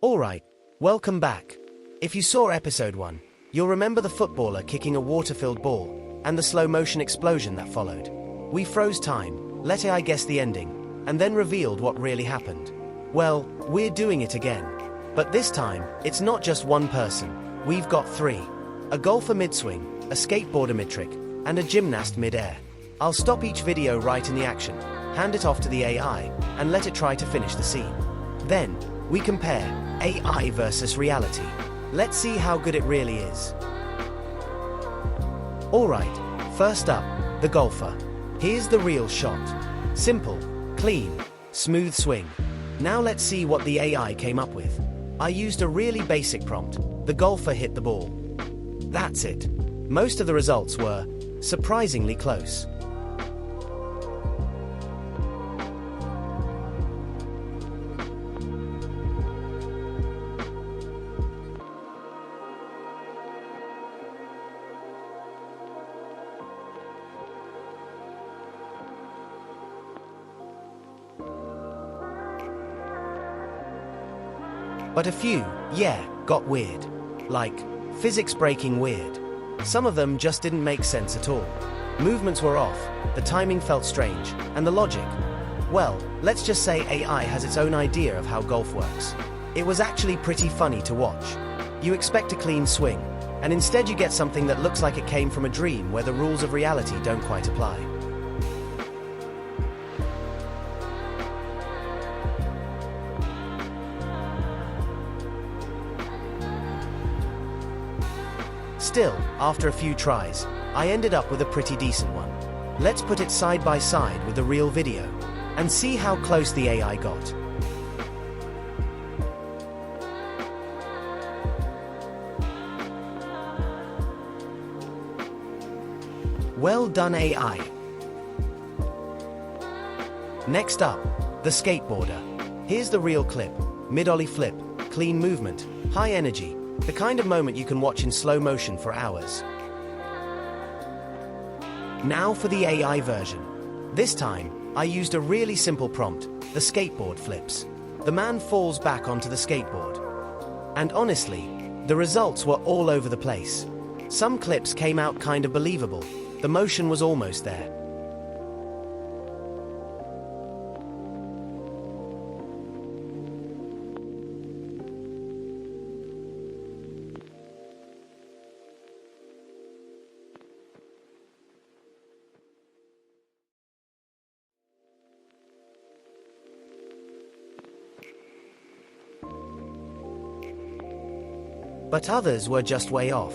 Alright, welcome back. If you saw episode 1, you'll remember the footballer kicking a water-filled ball, and the slow-motion explosion that followed. We froze time, let AI guess the ending, and then revealed what really happened. Well, we're doing it again. But this time, it's not just one person. We've got 3. A golfer mid-swing, a skateboarder mid-trick, and a gymnast mid-air. I'll stop each video right in the action, hand it off to the AI, and let it try to finish the scene. Then, we compare AI versus reality. Let's see how good it really is. Alright, first up, the golfer. Here's the real shot. Simple, clean, smooth swing. Now let's see what the AI came up with. I used a really basic prompt. The golfer hit the ball. That's it. Most of the results were surprisingly close. But a few, got weird. Like, physics breaking weird. Some of them just didn't make sense at all. Movements were off, the timing felt strange, and the logic. Well, let's just say AI has its own idea of how golf works. It was actually pretty funny to watch. You expect a clean swing, and instead you get something that looks like it came from a dream where the rules of reality don't quite apply. Still, after a few tries, I ended up with a pretty decent one. Let's put it side by side with the real video, and see how close the AI got. Well done, AI. Next up, the skateboarder. Here's the real clip. Mid-ollie flip, clean movement, high energy. The kind of moment you can watch in slow motion for hours. Now for the AI version. This time, I used a really simple prompt, the skateboard flips. The man falls back onto the skateboard. And honestly, the results were all over the place. Some clips came out kind of believable. The motion was almost there. But others were just way off.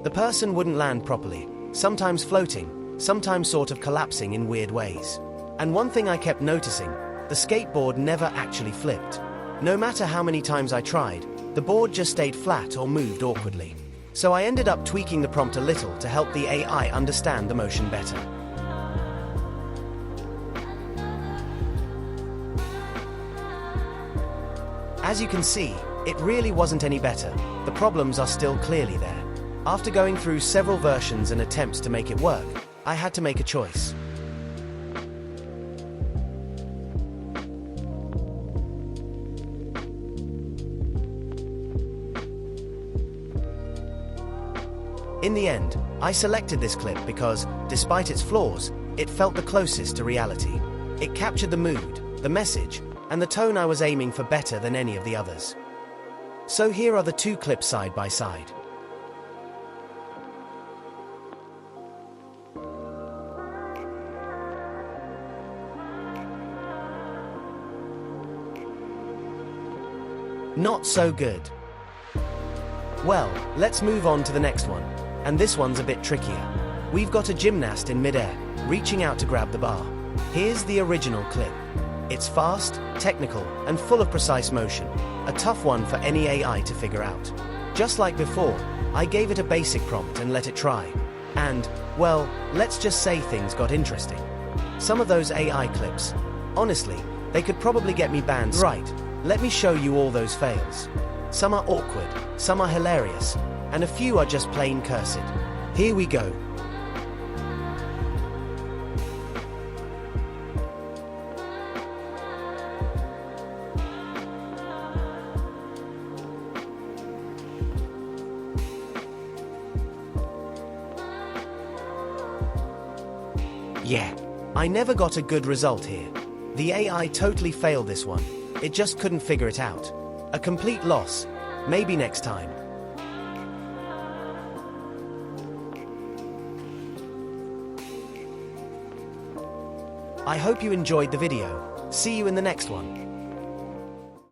The person wouldn't land properly, sometimes floating, sometimes sort of collapsing in weird ways. And one thing I kept noticing, the skateboard never actually flipped. No matter how many times I tried, the board just stayed flat or moved awkwardly. So I ended up tweaking the prompt a little to help the AI understand the motion better. As you can see, it really wasn't any better. The problems are still clearly there. After going through several versions and attempts to make it work, I had to make a choice. In the end, I selected this clip because, despite its flaws, it felt the closest to reality. It captured the mood, the message, and the tone I was aiming for better than any of the others. So here are the 2 clips side by side. Not so good. Well, let's move on to the next one, and this one's a bit trickier. We've got a gymnast in mid-air, reaching out to grab the bar. Here's the original clip. It's fast, technical, and full of precise motion. A tough one for any AI to figure out. Just like before, I gave it a basic prompt and let it try. And, well, let's just say things got interesting. Some of those AI clips, honestly, they could probably get me banned. Right, let me show you all those fails. Some are awkward, some are hilarious, and a few are just plain cursed. Here we go. Yeah, I never got a good result here. The AI totally failed this one. It just couldn't figure it out. A complete loss. Maybe next time. I hope you enjoyed the video. See you in the next one.